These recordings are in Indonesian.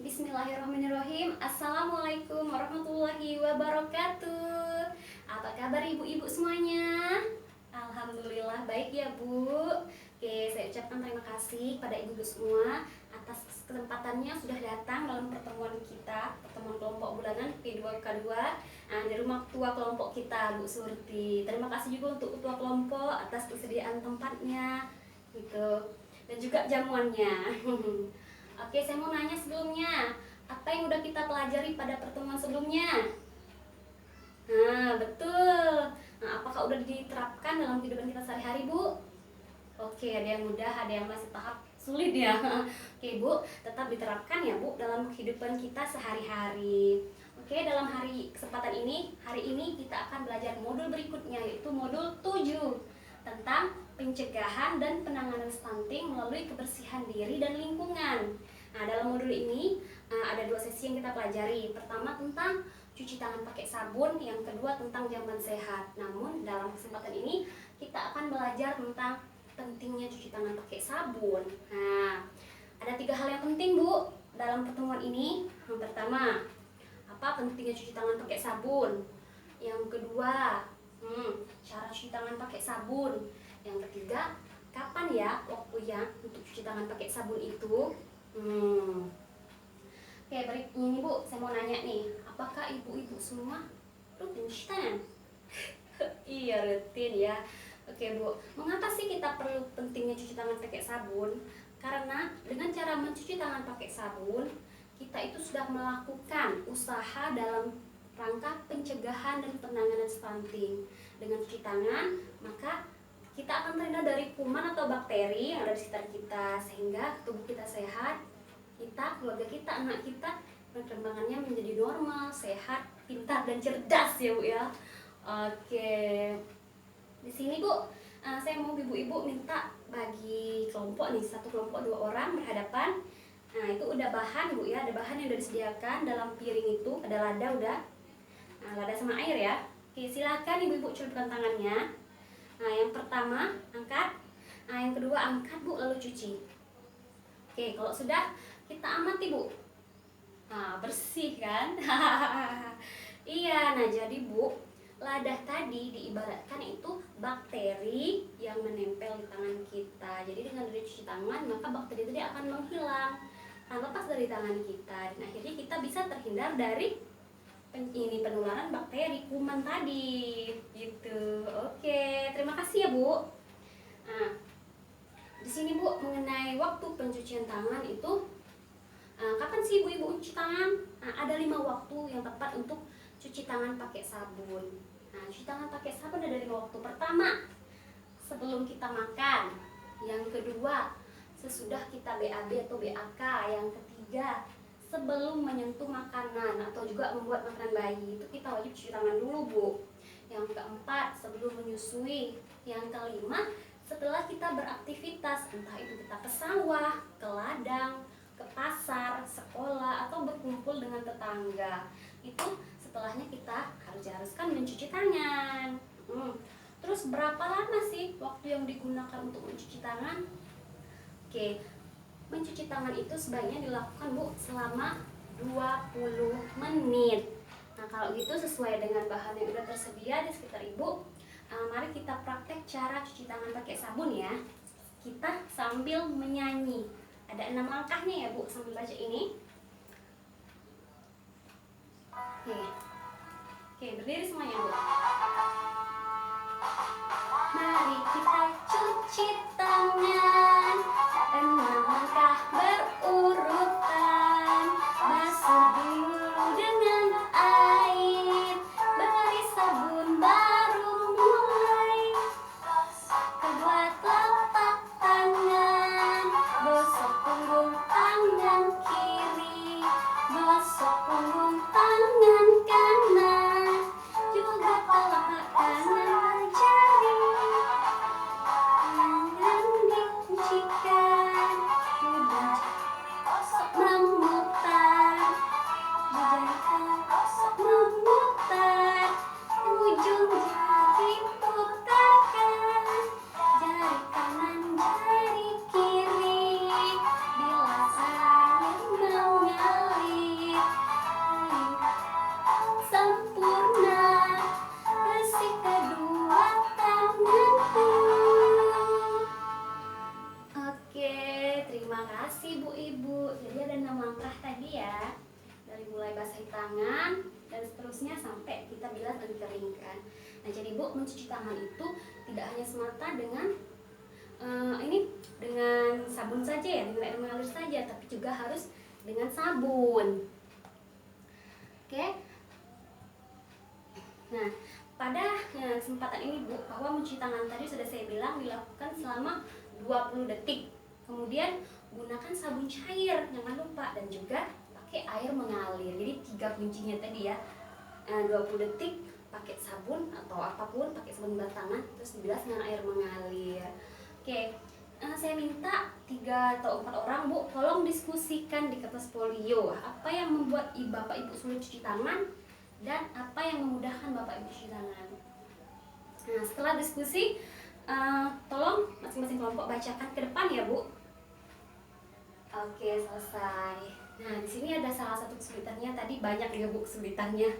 Bismillahirrahmanirrahim. Assalamualaikum warahmatullahi wabarakatuh. Apa kabar ibu-ibu semuanya? Alhamdulillah baik ya Bu. Oke, saya ucapkan terima kasih pada ibu-ibu semua atas kesempatannya sudah datang dalam pertemuan kita, pertemuan kelompok bulanan P2K2 di rumah ketua kelompok kita Bu Surti. Terima kasih juga untuk ketua kelompok atas kesediaan tempatnya gitu dan juga jamuannya. Oke, saya mau nanya sebelumnya, apa yang udah kita pelajari pada pertemuan sebelumnya? Nah, betul. Nah, apakah udah diterapkan dalam kehidupan kita sehari-hari, Bu? Oke, ada yang mudah, ada yang masih tahap sulit ya. Oke, Bu, tetap diterapkan ya, Bu, dalam kehidupan kita sehari-hari. Oke, dalam kesempatan ini, hari ini kita akan belajar modul berikutnya, yaitu modul 7 tentang pencegahan dan penanganan stunting melalui kebersihan diri dan lingkungan. Nah, dalam modul ini ada 2 sesi yang kita pelajari. Pertama tentang cuci tangan pakai sabun, yang kedua tentang jamban sehat. Namun dalam kesempatan ini kita akan belajar tentang pentingnya cuci tangan pakai sabun. Nah, ada 3 hal yang penting Bu dalam pertemuan ini. Yang pertama, apa pentingnya cuci tangan pakai sabun? Yang kedua, cara cuci tangan pakai sabun. Yang ketiga, kapan ya waktunya untuk cuci tangan pakai sabun itu? Oke, baik ini Bu, saya mau nanya nih, apakah ibu-ibu semua rutin cuci tangan? Iya, rutin ya. Oke Bu, mengapa sih kita perlu pentingnya cuci tangan pakai sabun? Karena dengan cara mencuci tangan pakai sabun, kita itu sudah melakukan usaha dalam rangka pencegahan dan penanganan stunting. Dengan cuci tangan, maka kita akan terhindar dari kuman atau bakteri yang ada di sekitar kita, sehingga tubuh kita sehat, kita, keluarga kita, anak kita perkembangannya menjadi normal, sehat, pintar dan cerdas ya Bu ya. Oke. Di sini Bu, saya mau ibu-ibu minta bagi kelompok nih, satu kelompok 2 orang berhadapan. Nah, itu udah bahan Bu ya, ada bahan yang udah disediakan dalam piring itu, ada lada udah. Nah, lada sama air ya. Oke, silakan ibu-ibu celupkan tangannya. Nah, yang pertama angkat. Nah, yang kedua angkat Bu, lalu cuci. Oke, kalau sudah kita amati Bu. Nah, bersih kan? Iya, nah jadi Bu, lada tadi diibaratkan itu bakteri yang menempel di tangan kita. Jadi dengan cuci tangan, maka bakteri tadi akan menghilang, lepas dari tangan kita. Dan akhirnya kita bisa terhindar dari penularan bakteri kuman tadi gitu. Oke, terima kasih ya Bu. Nah, di sini Bu mengenai waktu pencucian tangan itu, kapan sih ibu-ibu cuci tangan? Nah, ada 5 waktu yang tepat untuk cuci tangan pakai sabun. Nah, cuci tangan pakai sabun ada 5 waktu. Pertama, sebelum kita makan. Yang kedua, sesudah kita BAB atau BAK. Yang ketiga, sebelum menyentuh makanan atau juga membuat makanan bayi, itu kita wajib cuci tangan dulu Bu. Yang keempat, sebelum menyusui. Yang kelima, setelah kita beraktivitas, entah itu kita ke sawah, ke ladang, ke pasar, sekolah, atau berkumpul dengan tetangga. Itu setelahnya kita haruskan mencuci tangan. Terus berapa lama sih waktu yang digunakan untuk mencuci tangan? Oke, mencuci tangan itu sebaiknya dilakukan Bu selama 20 menit. Nah, kalau gitu sesuai dengan bahan yang sudah tersedia di sekitar Ibu, mari kita praktek cara cuci tangan pakai sabun ya. Kita sambil menyanyi. Ada 6 langkahnya ya Bu, sambil baca ini. Oke, berdiri semuanya Bu. Mari kita cuci tangan, 6 langkah berurutan. Basuh dulu dengan air, beri sabun baru mulai. Kedua telapak tangan, gosok punggung tangan kiri, gosok punggung tangan kanan, juga telapak kanan jari. Tangan ibu-ibu. Jadi ada 6 langkah tadi ya. Dari mulai basahi tangan dan seterusnya sampai kita bilas dan keringkan. Nah, jadi Bu, mencuci tangan itu tidak hanya semata dengan dengan sabun saja ya, dengan air mengalir saja, tapi juga harus dengan sabun. Oke. Nah, pada kesempatan ini Bu, bahwa mencuci tangan tadi sudah saya bilang dilakukan selama 20 detik. Kemudian gunakan sabun cair, jangan lupa, dan juga pakai air mengalir. Jadi 3 kuncinya tadi ya. 20 detik pakai sabun atau apapun, pakai sabun batangan, terus dibilas dengan air mengalir. Oke. Saya minta 3 atau 4 orang Bu, tolong diskusikan di kertas folio apa yang membuat Bapak Ibu sulit cuci tangan dan apa yang memudahkan Bapak Ibu cuci tangan. Nah, setelah diskusi, tolong masing-masing kelompok bacakan ke depan ya Bu. Oke, selesai. Nah, di sini ada salah satu kesulitannya, tadi banyak ya Bu kesulitannya.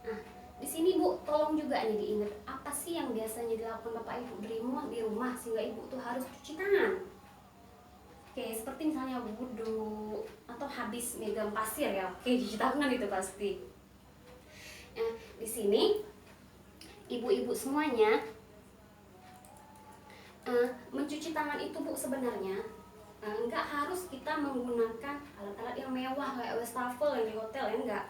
Nah, di sini Bu, tolong juga nih diingat, apa sih yang biasanya dilakukan Bapak Ibu di rumah sehingga Ibu tuh harus cuci tangan? Oke, seperti misalnya wudhu atau habis megang pasir ya. Oke, cuci tangan itu pasti. Nah, di sini ibu-ibu semuanya mencuci tangan itu Bu sebenarnya nggak harus kita menggunakan alat-alat yang mewah kayak wastafel yang di hotel ya, enggak.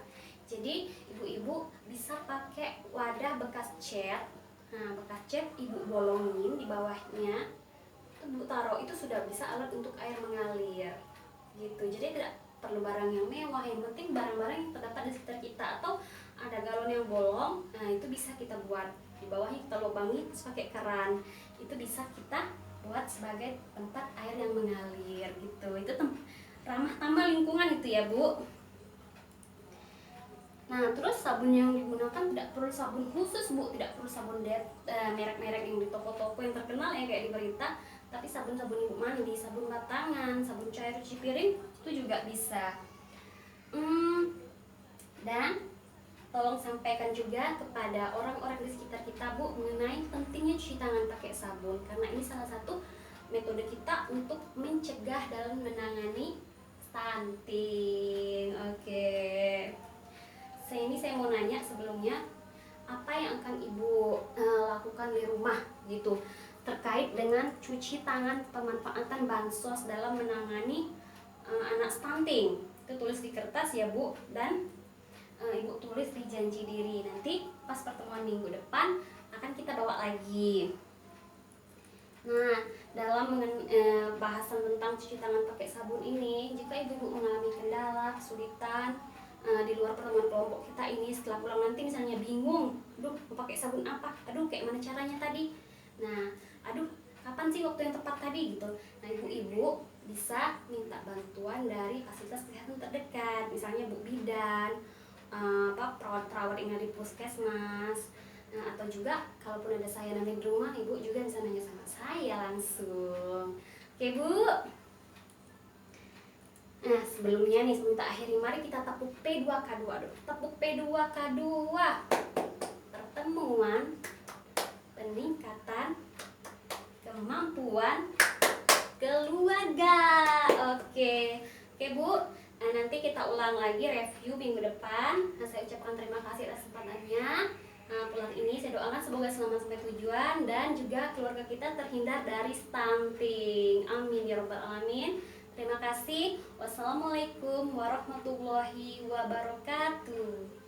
Jadi ibu-ibu bisa pakai wadah bekas cat. Nah, bekas cat Ibu bolongin di bawahnya, Ibu taruh, itu sudah bisa alat untuk air mengalir gitu. Jadi tidak perlu barang yang mewah, yang penting barang-barang yang terdapat di sekitar kita. Atau ada galon yang bolong, nah itu bisa kita buat di bawahnya, kita lubangi terus pakai keran, itu bisa kita buat sebagai tempat air yang mengalir gitu. Itu ramah tamah lingkungan itu ya Bu. Nah, terus sabun yang digunakan tidak perlu sabun khusus Bu, tidak perlu sabun merek-merek yang di toko-toko yang terkenal ya kayak di berita, tapi sabun-sabun ibu mandi, sabun batangan, sabun cair cuci piring itu juga bisa. Dan tolong sampaikan juga kepada orang-orang di sekitar kita Bu mengenai pentingnya cuci tangan pakai sabun, karena ini salah satu metode kita untuk mencegah dalam menangani stunting. Oke. Saya mau nanya sebelumnya, apa yang akan Ibu lakukan di rumah gitu terkait dengan cuci tangan, pemanfaatan bansos dalam menangani anak stunting. Itu tulis di kertas ya Bu, dan Ibu tulis di janji diri. Nanti pas pertemuan minggu depan akan kita bawa lagi. Nah, dalam bahasan tentang cuci tangan pakai sabun ini, jika ibu-ibu mengalami kendala, kesulitan di luar pertemuan kelompok kita ini, setelah pulang nanti misalnya bingung, aduh mau pakai sabun apa, aduh kayak mana caranya tadi, nah aduh kapan sih waktu yang tepat tadi gitu. Nah, ibu-ibu bisa minta bantuan dari fasilitas kesehatan terdekat, misalnya Bu Bidan, perawat-perawat yang ada di puskesmas. Nah, atau juga kalaupun ada saya nanti di rumah, Ibu juga bisa nanya sama saya langsung. Oke Bu. Nah, sebelumnya nih, sebelum kita akhiri, mari kita tepuk P2K2 dulu. Tepuk P2K2. Pertemuan, peningkatan, kemampuan, keluarga. Oke Bu. Nah, nanti kita ulang lagi review minggu depan. Nah, saya ucapkan terima kasih atas kesempatannya. Nah, pulang ini saya doakan semoga selamat sampai tujuan dan juga keluarga kita terhindar dari stunting. Amin ya robbal alamin. Terima kasih. Wassalamualaikum warahmatullahi wabarakatuh.